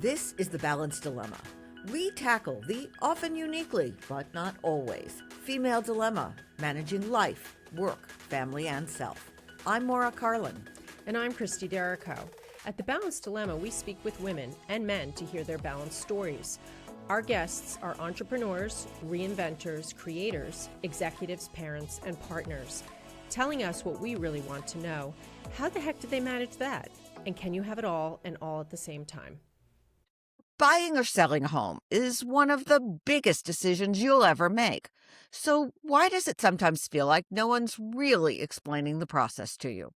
This is The Balance Dilemma. We tackle the often uniquely, but not always, female dilemma, managing life, work, family, and self. I'm Maura Carlin. And I'm Christie Derico. At The Balance Dilemma, we speak with women and men to hear their balanced stories. Our guests are entrepreneurs, reinventors, creators, executives, parents, and partners, telling us what we really want to know. How the heck did they manage that? And can you have it all and all at the same time? Buying or selling a home is one of the biggest decisions you'll ever make. So why does it sometimes feel like no one's really explaining the process to you?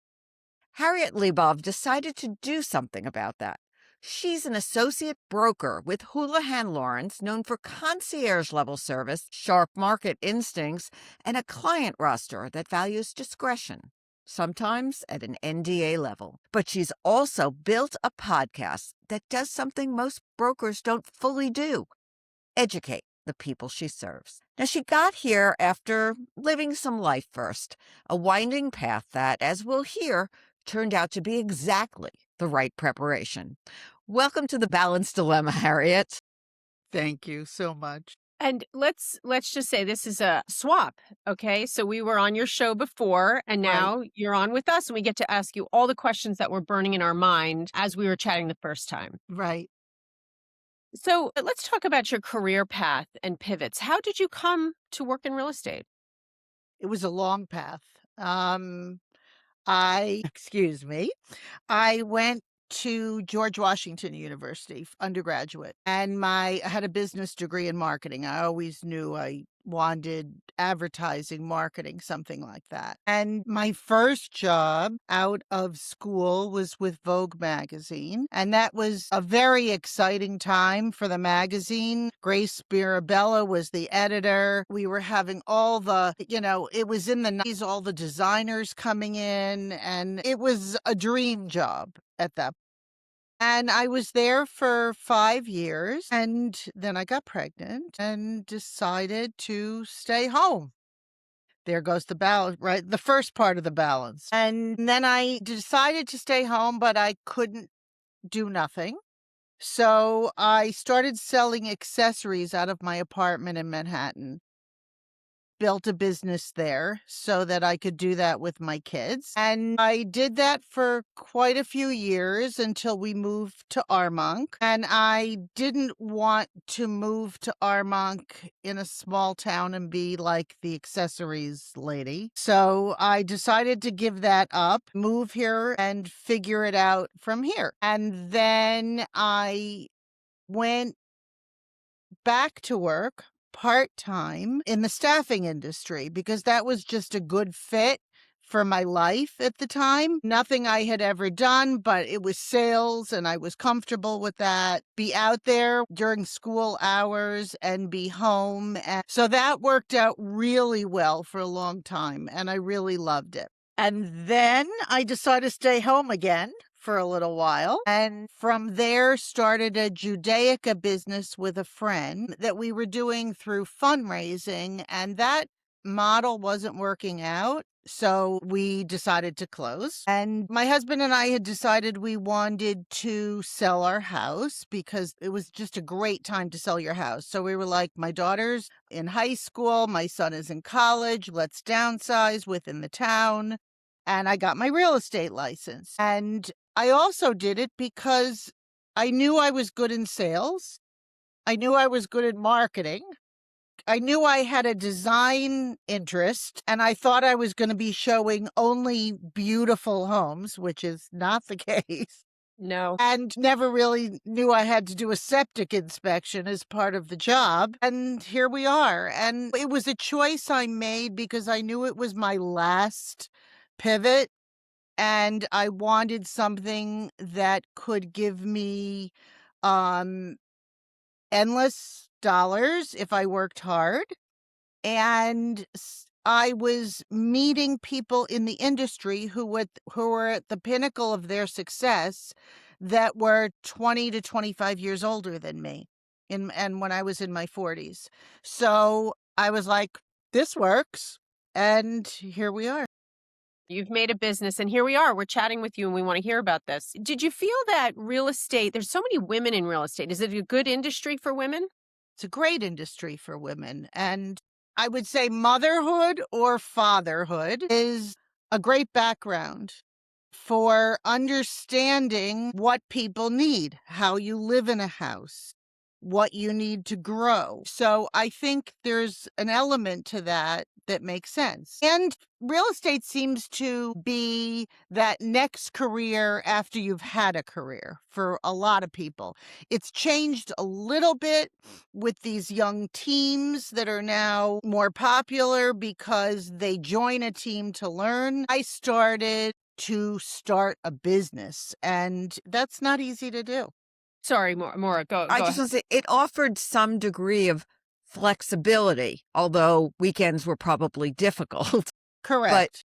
Harriet Libov decided to do something about that. She's an associate broker with Houlihan Lawrence, known for concierge-level service, sharp market instincts, and a client roster that values discretion, sometimes at an NDA level. But she's also built a podcast that does something most brokers don't fully do: educate the people she serves. Now, she got here after living some life first, a winding path that, as we'll hear, turned out to be exactly the right preparation. Welcome to The Balance Dilemma, Harriet. Thank you so much. And let's just say this is a swap, okay? So we were on your show before, and now you're on with us, and we get to ask you all the questions that were burning in our mind as we were chatting the first time. Right. So let's talk about your career path and pivots. How did you come to work in real estate? It was a long path. Excuse me, I went to George Washington University, undergraduate, and I had a business degree in marketing. I always knew I wanted advertising, marketing, something like that. And my first job out of school was with Vogue magazine. And that was a very exciting time for the magazine. Grace Mirabella was the editor. We were having all the, it was in the 90s, all the designers coming in, and it was a dream job at that. And I was there for 5 years, and then I got pregnant and decided to stay home. There goes the balance, right? The first part of the balance. And then I decided to stay home, but I couldn't do nothing. So I started selling accessories out of my apartment in Manhattan. Built a business there so that I could do that with my kids. And I did that for quite a few years until we moved to Armonk. And I didn't want to move to Armonk in a small town and be like the accessories lady. So I decided to give that up, move here and figure it out from here. And then I went back to work part-time in the staffing industry because that was just a good fit for my life at the time. Nothing I had ever done, but it was sales and I was comfortable with that. Be out there during school hours and be home. And so that worked out really well for a long time and I really loved it. And then I decided to stay home again for a little while. And from there started a Judaica business with a friend that we were doing through fundraising. And that model wasn't working out. So we decided to close. And my husband and I had decided we wanted to sell our house because it was just a great time to sell your house. So we were like, my daughter's in high school, my son is in college, let's downsize within the town. And I got my real estate license. And I also did it because I knew I was good in sales. I knew I was good in marketing. I knew I had a design interest, and I thought I was going to be showing only beautiful homes, which is not the case. No. And never really knew I had to do a septic inspection as part of the job. And here we are. And it was a choice I made because I knew it was my last pivot. And I wanted something that could give me endless dollars if I worked hard. And I was meeting people in the industry who were at the pinnacle of their success that were 20 to 25 years older than me and when I was in my 40s. So I was like, this works. And here we are. You've made a business, and here we are. We're chatting with you, and we want to hear about this. Did you feel that real estate, there's so many women in real estate. Is it a good industry for women? It's a great industry for women. And I would say motherhood or fatherhood is a great background for understanding what people need, how you live in a house, what you need to grow. So I think there's an element to that that makes sense. And real estate seems to be that next career after you've had a career for a lot of people. It's changed a little bit with these young teams that are now more popular because they join a team to learn. I started to start a business, and that's not easy to do. Sorry, Maura, go I go just ahead. want to say it offered some degree of flexibility, although weekends were probably difficult, but Correct.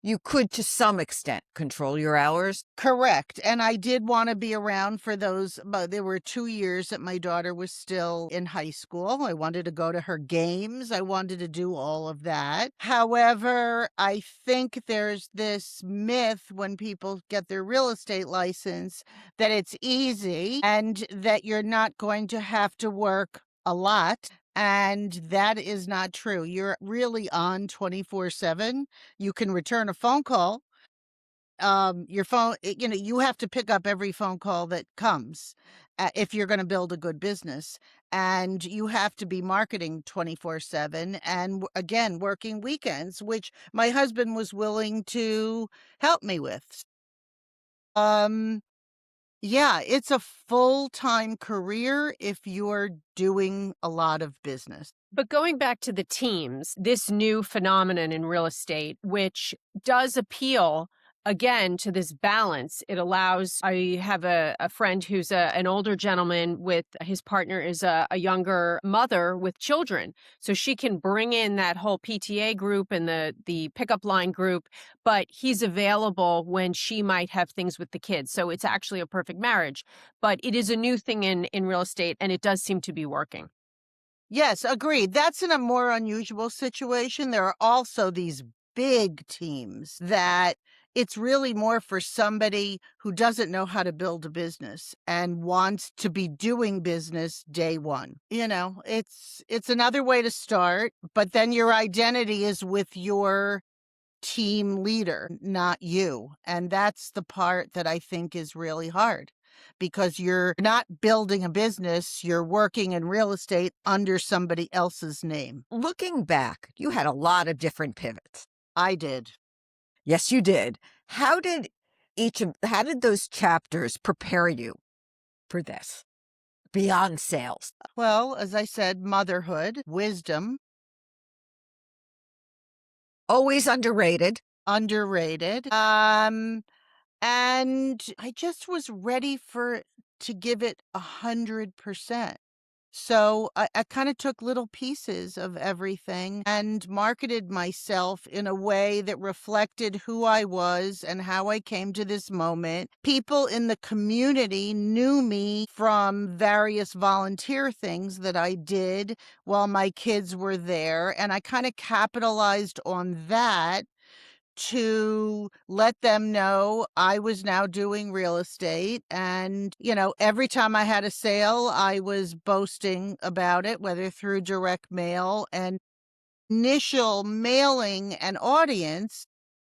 you could, to some extent, control your hours. Correct. And I did want to be around for those, but there were 2 years that my daughter was still in high school. I wanted to go to her games. I wanted to do all of that. However, I think there's this myth when people get their real estate license that it's easy and that you're not going to have to work a lot. And that is not true. You're really on 24/7. You can return a phone call. Your phone, you have to pick up every phone call that comes if you're going to build a good business. And you have to be marketing 24/7 and again, working weekends, which my husband was willing to help me with. Um, yeah, it's a full-time career if you're doing a lot of business. But going back to the teams, this new phenomenon in real estate, which does appeal again to this balance, it allows. I have a friend who's an older gentleman with his partner is a younger mother with children. So she can bring in that whole PTA group and the pickup line group, but he's available when she might have things with the kids. So it's actually a perfect marriage. But it is a new thing in real estate, and it does seem to be working. Yes, agreed. That's in a more unusual situation. There are also these big teams that it's really more for somebody who doesn't know how to build a business and wants to be doing business day one. It's another way to start, but then your identity is with your team leader, not you. And that's the part that I think is really hard because you're not building a business, you're working in real estate under somebody else's name. Looking back, you had a lot of different pivots. I did. Yes, you did. How did those chapters prepare you for this beyond sales? Well, as I said, motherhood, wisdom, Always underrated. underrated. And I just was ready to give it 100%. So I kind of took little pieces of everything and marketed myself in a way that reflected who I was and how I came to this moment. People in the community knew me from various volunteer things that I did while my kids were there. And I kind of capitalized on that to let them know I was now doing real estate. And, every time I had a sale, I was boasting about it, whether through direct mail and initial mailing and audience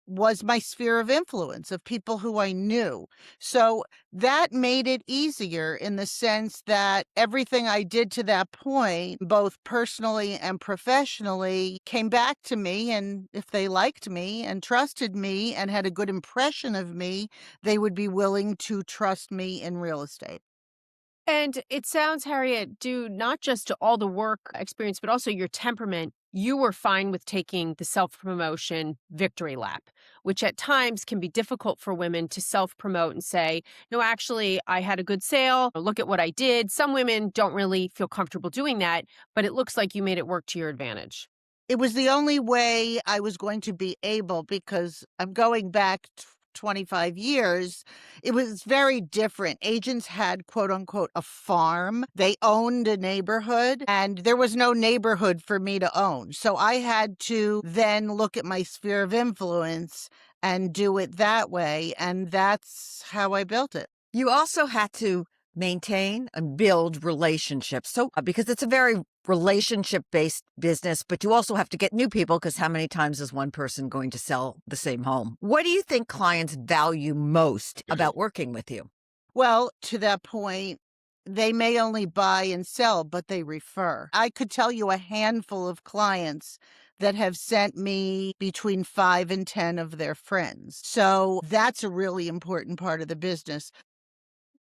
was my sphere of influence of people who I knew. So that made it easier in the sense that everything I did to that point, both personally and professionally, came back to me. And if they liked me and trusted me and had a good impression of me, they would be willing to trust me in real estate. And it sounds, Harriet, due not just to all the work experience, but also your temperament, you were fine with taking the self promotion victory lap, which at times can be difficult for women to self promote and say, no, actually, I had a good sale. Look at what I did. Some women don't really feel comfortable doing that, but it looks like you made it work to your advantage. It was the only way I was going to be able because I'm going back 25 years. It was very different. Agents had, quote unquote, a farm. They owned a neighborhood, and there was no neighborhood for me to own. So I had to then look at my sphere of influence and do it that way. And that's how I built it. You also had to maintain and build relationships. So, because it's a very relationship based business, but you also have to get new people because how many times is one person going to sell the same home? What do you think clients value most about working with you? Well, to that point, they may only buy and sell, but they refer. I could tell you a handful of clients that have sent me between 5 and 10 of their friends. So that's a really important part of the business.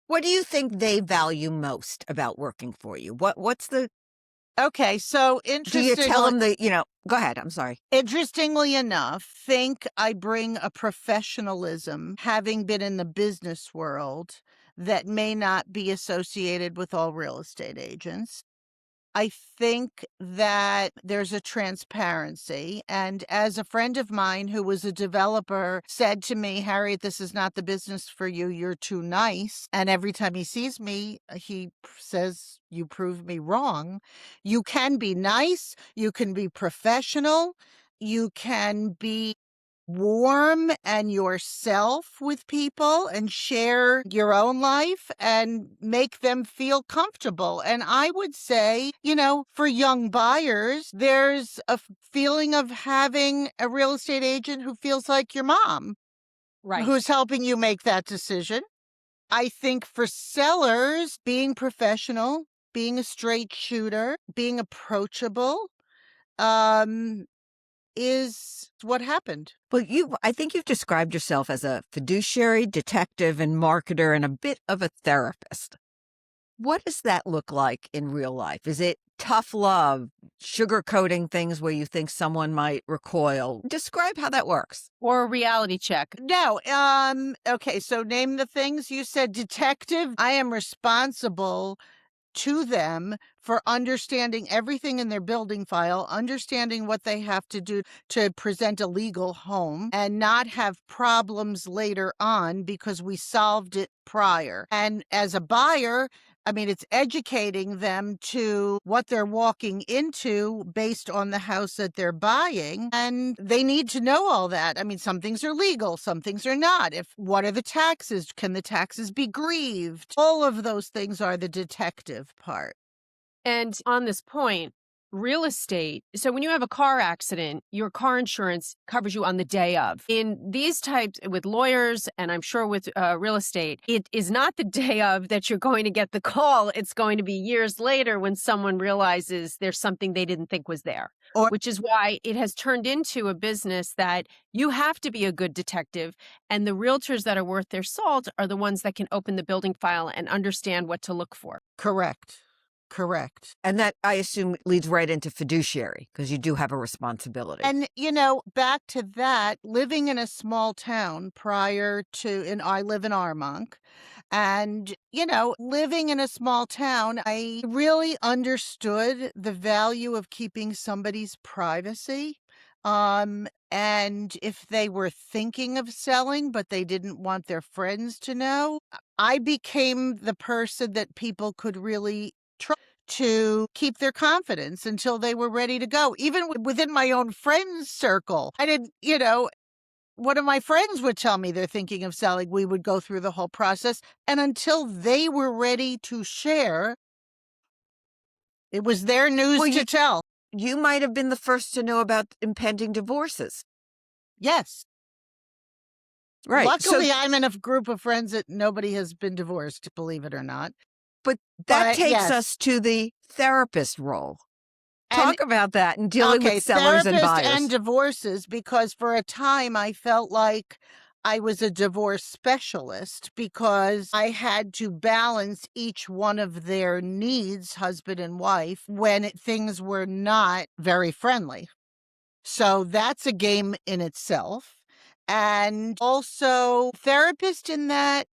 What do you think they value most about working for you? What's the Okay, so do you tell them go ahead, I'm sorry. interestingly enough, think I bring a professionalism, having been in the business world, that may not be associated with all real estate agents. I think that there's a transparency. And as a friend of mine who was a developer said to me, Harriet, this is not the business for you. You're too nice. And every time he sees me, he says, you prove me wrong. You can be nice. You can be professional. You can be warm and yourself with people and share your own life and make them feel comfortable. And I would say, for young buyers, there's a feeling of having a real estate agent who feels like your mom, Right. who's helping you make that decision. I think for sellers, being professional, being a straight shooter, being approachable, is what happened. Well, I think you've described yourself as a fiduciary, detective, and marketer, and a bit of a therapist. What does that look like in real life? Is it tough love, sugarcoating things where you think someone might recoil? Describe how that works. Or a reality check. No, okay, so name the things. You said detective. I am responsible to them for understanding everything in their building file, understanding what they have to do to present a legal home and not have problems later on because we solved it prior. And as a buyer, it's educating them to what they're walking into based on the house that they're buying. And they need to know all that. Some things are legal, some things are not. What are the taxes? Can the taxes be grieved? All of those things are the detective part. And on this point, real estate. So when you have a car accident, your car insurance covers you on the day of. In these types with lawyers, and I'm sure with real estate, it is not the day of that you're going to get the call. It's going to be years later when someone realizes there's something they didn't think was there, which is why it has turned into a business that you have to be a good detective. And the realtors that are worth their salt are the ones that can open the building file and understand what to look for. Correct. And that, I assume, leads right into fiduciary because you do have a responsibility. And, back to that, living in a small town and I live in Armonk. And, living in a small town, I really understood the value of keeping somebody's privacy. And if they were thinking of selling, but they didn't want their friends to know, I became the person that people could really trust to keep their confidence until they were ready to go. Even within my own friends circle, I didn't, one of my friends would tell me they're thinking of selling. We would go through the whole process. And until they were ready to share, it was their news to tell. You might have been the first to know about impending divorces. Yes. Right. Luckily, I'm in a group of friends that nobody has been divorced, believe it or not. But that takes yes. us to the therapist role. Talk about that and dealing with sellers and buyers. And divorces, because for a time I felt like I was a divorce specialist because I had to balance each one of their needs, husband and wife, when things were not very friendly. So that's a game in itself. And also therapist in that,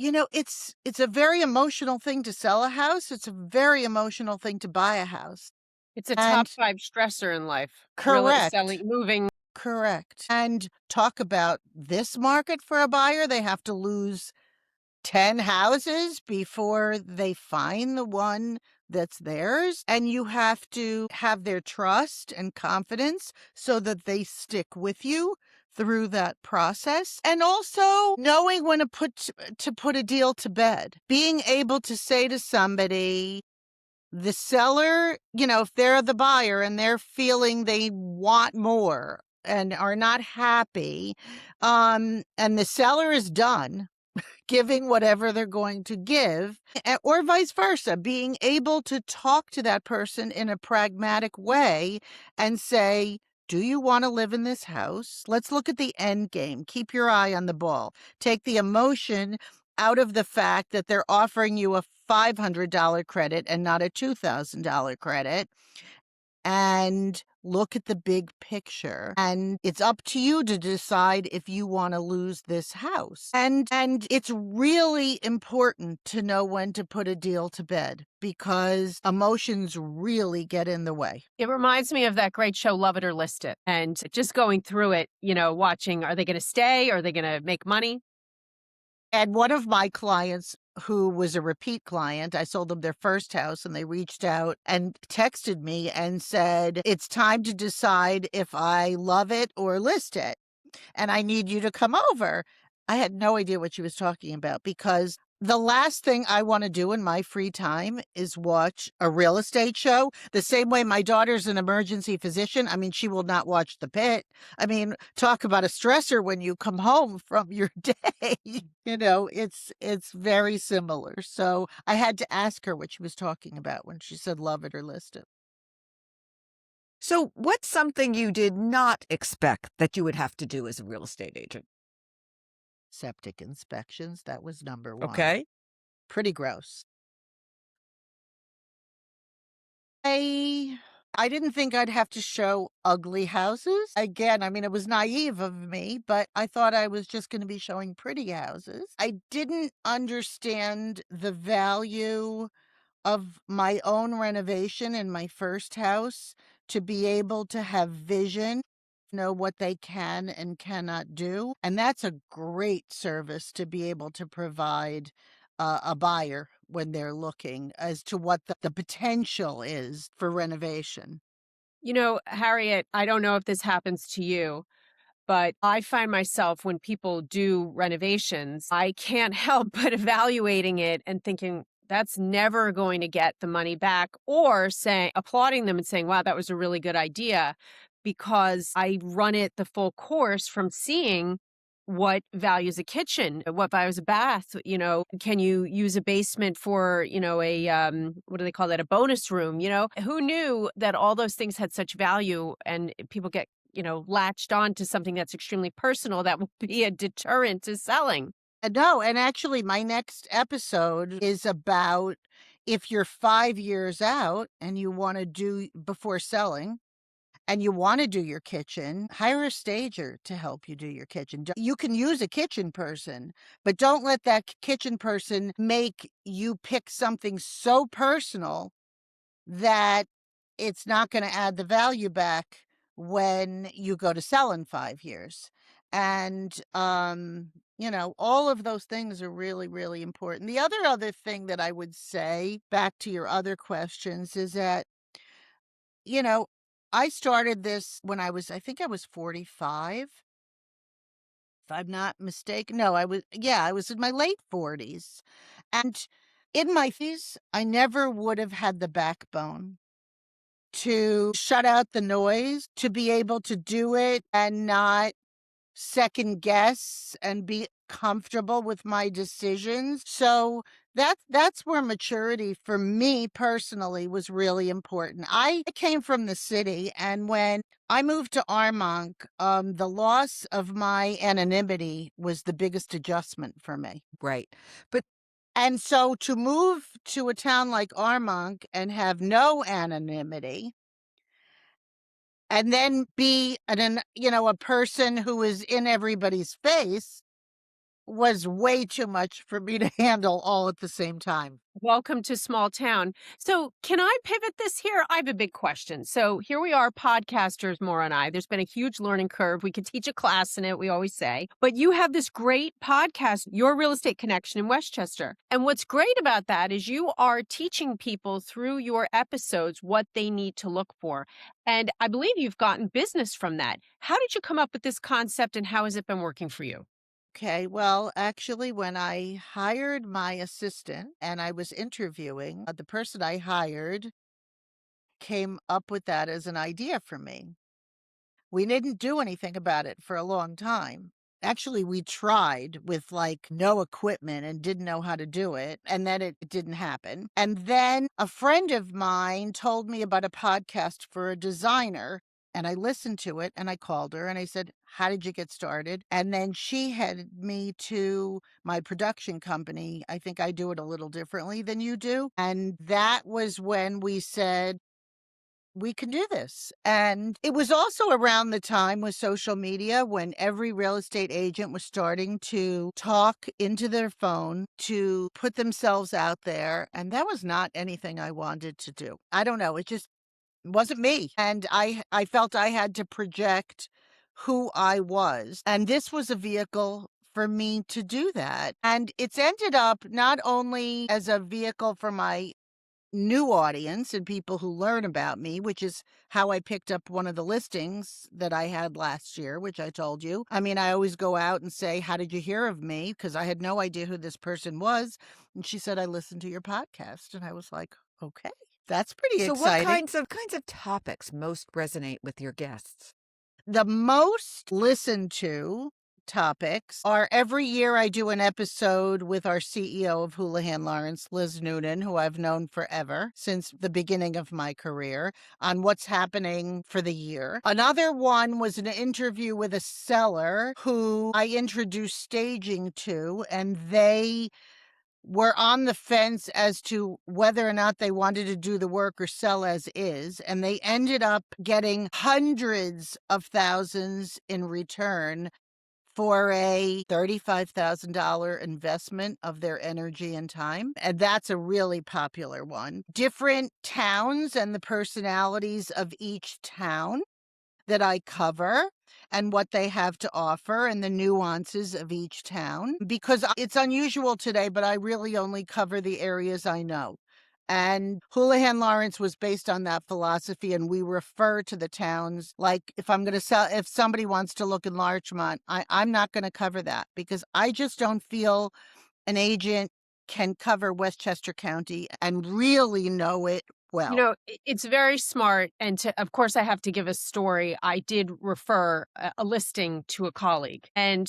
it's a very emotional thing to sell a house. It's a very emotional thing to buy a house. It's a top 5 stressor in life. Correct. Moving. Correct. And talk about this market for a buyer. They have to lose 10 houses before they find the one that's theirs. And you have to have their trust and confidence so that they stick with you through that process, and also knowing when to put a deal to bed. Being able to say to somebody, the seller, if they're the buyer and they're feeling they want more and are not happy, and the seller is done giving whatever they're going to give, or vice versa, being able to talk to that person in a pragmatic way and say, do you want to live in this house? Let's look at the end game. Keep your eye on the ball. Take the emotion out of the fact that they're offering you a $500 credit and not a $2,000 credit, and look at the big picture. And it's up to you to decide if you want to lose this house. And it's really important to know when to put a deal to bed, because emotions really get in the way. It reminds me of that great show, Love It or List It. And just going through it, watching, are they going to stay? Are they going to make money? And one of my clients, who was a repeat client, I sold them their first house, and they reached out and texted me and said, it's time to decide if I love it or list it, and I need you to come over. I had no idea what she was talking about, because the last thing I want to do in my free time is watch a real estate show. The same way my daughter's an emergency physician. I mean, she will not watch The Pit. I mean, talk about a stressor when you come home from your day. It's very similar. So I had to ask her what she was talking about when she said love it or list it. So, what's something you did not expect that you would have to do as a real estate agent? Septic inspections, that was number one. Okay. Pretty gross. I didn't think I'd have to show ugly houses. Again, I mean, it was naive of me, but I thought I was just going to be showing pretty houses. I didn't understand the value of my own renovation in my first house, to be able to have vision, know what they can and cannot do. And that's a great service to be able to provide a buyer when they're looking as to what the potential is for renovation. Harriet, I don't know if this happens to you, but I find myself, when people do renovations, I can't help but evaluating it and thinking that's never going to get the money back, or applauding them and saying, wow, that was a really good idea, because I run it the full course from seeing what values a kitchen, what values a bath, can you use a basement for, what do they call that? A bonus room, who knew that all those things had such value, and people get latched on to something that's extremely personal that will be a deterrent to selling. No, and actually, my next episode is about, if you're 5 years out and you want to do before selling, and you want to do your kitchen, hire a stager to help you do your kitchen. You can use a kitchen person, but don't let that kitchen person make you pick something so personal that it's not going to add the value back when you go to sell in 5 years. And, all of those things are really, really important. The other thing that I would say, back to your other questions, is that, I started this when I think I was 45. If I'm not mistaken. No, I was in my late 40s. And in my 50s, I never would have had the backbone to shut out the noise, to be able to do it and not second guess and be comfortable with my decisions. So that's where maturity for me personally was really important. I came from the city, and when I moved to Armonk, the loss of my anonymity was the biggest adjustment for me. Right. But And so to move to a town like Armonk and have no anonymity, and then be a person who is in everybody's face, was way too much for me to handle all at the same time. Welcome to small town. So, can I pivot this here? I have a big question. So, here we are, podcasters, Maura and I. There's been a huge learning curve. We could teach a class in it, we always say. But you have this great podcast, Your Real Estate Connection in Westchester. And what's great about that is you are teaching people through your episodes what they need to look for. And I believe you've gotten business from that. How did you come up with this concept and how has it been working for you? Okay, well, actually, when I hired my assistant and I was interviewing, the person I hired came up with that as an idea for me. We didn't do anything about it for a long time. Actually, we tried with like no equipment and didn't know how to do it. And then it didn't happen. And then a friend of mine told me about a podcast for a designer. And I listened to it and I called her and I said, "How did you get started?" And then she headed me to my production company. I think I do it a little differently than you do. And that was when we said, we can do this. And it was also around the time with social media when every real estate agent was starting to talk into their phone to put themselves out there. And that was not anything I wanted to do. I don't know. It just wasn't me. And I felt I had to project who I was. And this was a vehicle for me to do that. And it's ended up not only as a vehicle for my new audience and people who learn about me, which is how I picked up one of the listings that I had last year, which I told you. I mean, I always go out and say, "How did you hear of me?" Because I had no idea who this person was. And she said, "I listened to your podcast." And I was like, okay, that's pretty So what exciting. kinds of topics most resonate with your guests? The most listened to topics are every year I do an episode with our CEO of Houlihan Lawrence, Liz Noonan, who I've known forever since the beginning of my career, on what's happening for the year. Another one was an interview with a seller who I introduced staging to, and they were on the fence as to whether or not they wanted to do the work or sell as is. And they ended up getting hundreds of thousands in return for a $35,000 investment of their energy and time. And that's a really popular one. Different towns and the personalities of each town that I cover and what they have to offer and the nuances of each town, because it's unusual today, but I really only cover the areas I know. And Houlihan Lawrence was based on that philosophy, and we refer to the towns like if I'm going to sell, if somebody wants to look in Larchmont, I'm not going to cover that because I just don't feel an agent can cover Westchester County and really know it You well. know, it's very smart. And of course, I have to give a story. I did refer a listing to a colleague, and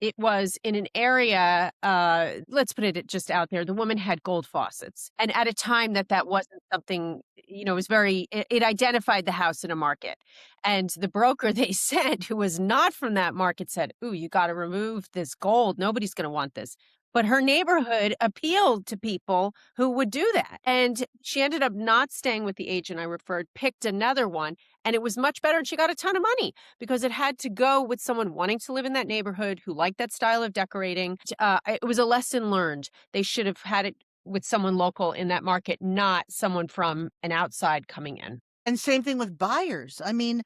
it was in an area, let's put it just out there. The woman had gold faucets. And at a time that wasn't something, it was it identified the house in a market. And the broker they sent, who was not from that market, said, "Ooh, you got to remove this gold. Nobody's going to want this." But her neighborhood appealed to people who would do that. And she ended up not staying with the agent I referred, picked another one, and it was much better. And she got a ton of money because it had to go with someone wanting to live in that neighborhood who liked that style of decorating. It was a lesson learned. They should have had it with someone local in that market, not someone from an outside coming in. And same thing with buyers. I mean,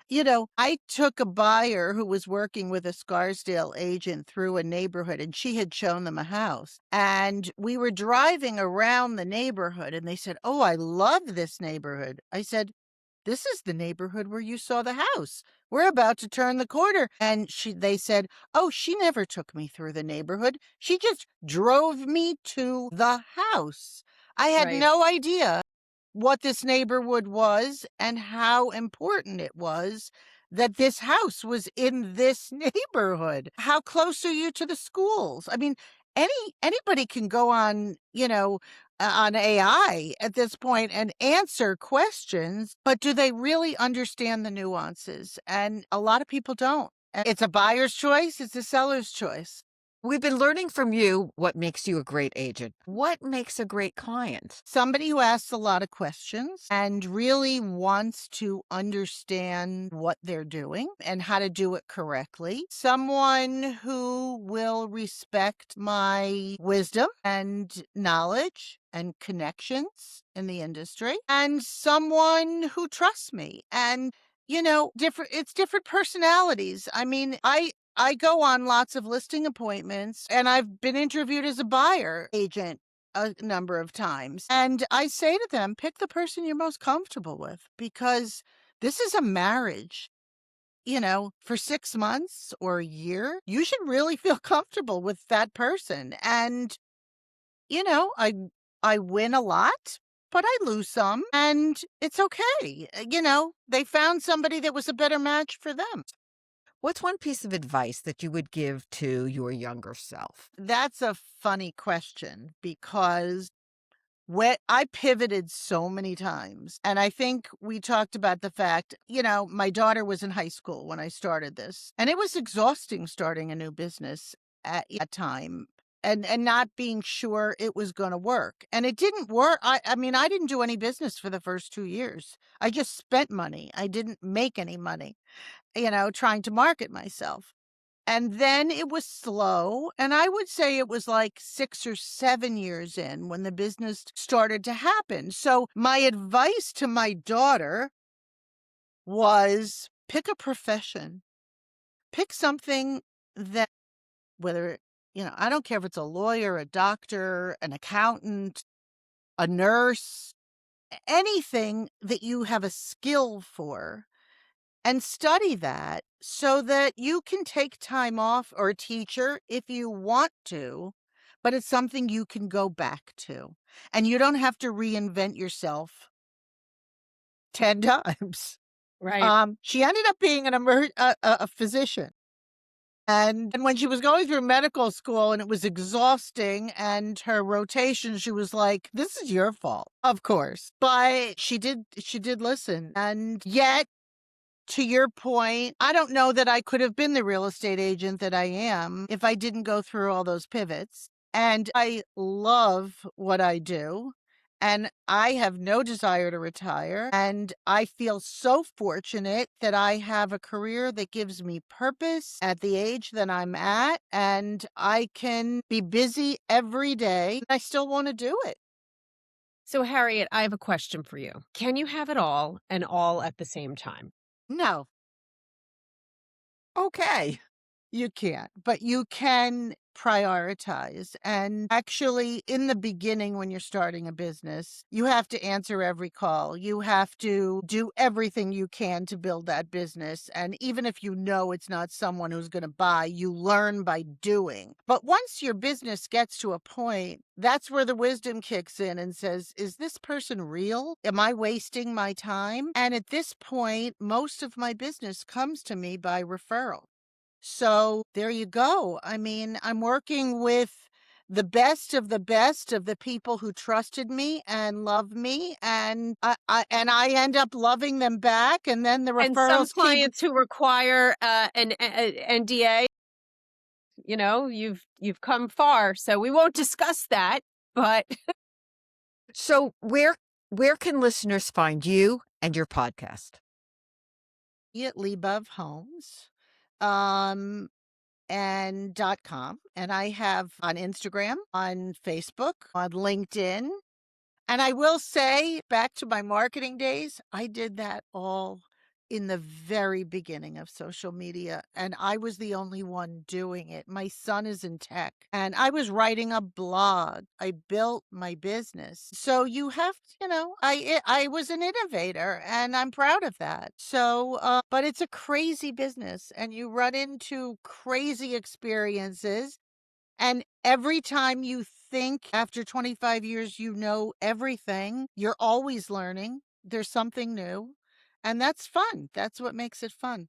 I took a buyer who was working with a Scarsdale agent through a neighborhood and she had shown them a house. And we were driving around the neighborhood and they said, "Oh, I love this neighborhood." I said, "This is the neighborhood where you saw the house. We're about to turn the corner." And they said, "Oh, she never took me through the neighborhood. She just drove me to the house." I had Right. no idea what this neighborhood was and how important it was that this house was in this neighborhood. How close are you to the schools? I mean, anybody can go on, on AI at this point and answer questions, but do they really understand the nuances? And a lot of people don't. And it's a buyer's choice, it's a seller's choice. We've been learning from you what makes you a great agent. What makes a great client? Somebody who asks a lot of questions and really wants to understand what they're doing and how to do it correctly. Someone who will respect my wisdom and knowledge and connections in the industry, and someone who trusts me. And different personalities. I mean, I go on lots of listing appointments, and I've been interviewed as a buyer agent a number of times. And I say to them, pick the person you're most comfortable with, because this is a marriage. For 6 months or a year, you should really feel comfortable with that person. And, you know, I I win a lot, but I lose some, and it's okay. They found somebody that was a better match for them. What's one piece of advice that you would give to your younger self? That's a funny question, because I pivoted so many times. And I think we talked about the fact, my daughter was in high school when I started this, and it was exhausting starting a new business at that time. And not being sure it was going to work. And it didn't work. I mean, I didn't do any business for the first 2 years. I just spent money. I didn't make any money, trying to market myself. And then it was slow, and I would say it was like 6 or 7 years in when the business started to happen. So my advice to my daughter was, pick a profession. Pick something that, whether, I don't care if it's a lawyer, a doctor, an accountant, a nurse, anything that you have a skill for, and study that so that you can take time off, or a teacher if you want to, but it's something you can go back to. And you don't have to reinvent yourself 10 times. Right. She ended up being a physician. And when she was going through medical school and it was exhausting, and her rotation, she was like, this is your fault, of course. But she did listen. And yet, to your point, I don't know that I could have been the real estate agent that I am if I didn't go through all those pivots. And I love what I do. And I have no desire to retire. And I feel so fortunate that I have a career that gives me purpose at the age that I'm at. And I can be busy every day. I still want to do it. So, Harriet, I have a question for you. Can you have it all and all at the same time? No, Okay. you can't, but you can prioritize. And actually, in the beginning, when you're starting a business, you have to answer every call. You have to do everything you can to build that business. And even if it's not someone who's going to buy, you learn by doing. But once your business gets to a point, that's where the wisdom kicks in and says, is this person real? Am I wasting my time? And at this point, most of my business comes to me by referral. So there you go. I mean, I'm working with the best of the people who trusted me and love me, and I end up loving them back, and then the And some referrals keep. clients who require an NDA, you've come far, so we won't discuss that. But So where can listeners find you and your podcast? Harriet Libov Homes, um, and .com, and I have on Instagram, on Facebook, on LinkedIn. And I will say, back to my marketing days, I did that all in the very beginning of social media, and I was the only one doing it. My son is in tech, and I was writing a blog. I built my business. So you have, I was an innovator, and I'm proud of that. So, but it's a crazy business, and you run into crazy experiences. And every time you think after 25 years you know everything, you're always learning. There's something new. And that's fun. That's what makes it fun.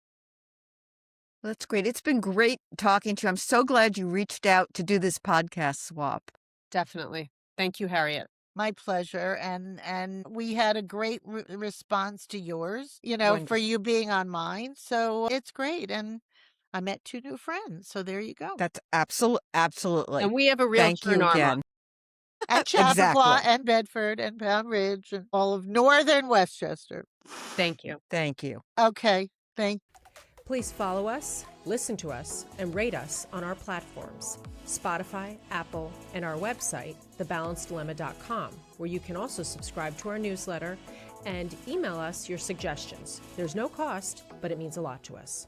That's great. It's been great talking to you. I'm so glad you reached out to do this podcast swap. definitely. Thank you, Harriet. My pleasure. And we had a great response to yours, for Wonderful. you being on mine. So it's great. And I met 2 new friends, so there you go. That's absolutely. And we have a Thank realtor in you Armonk. again. And Exactly. Chappaqua and Bedford and Pound Ridge and all of Northern Westchester. Thank you. Thank you. Okay, thank Please follow us, listen to us, and rate us on our platforms, Spotify, Apple, and our website, thebalanceddilemma.com, where you can also subscribe to our newsletter and email us your suggestions. There's no cost, but it means a lot to us.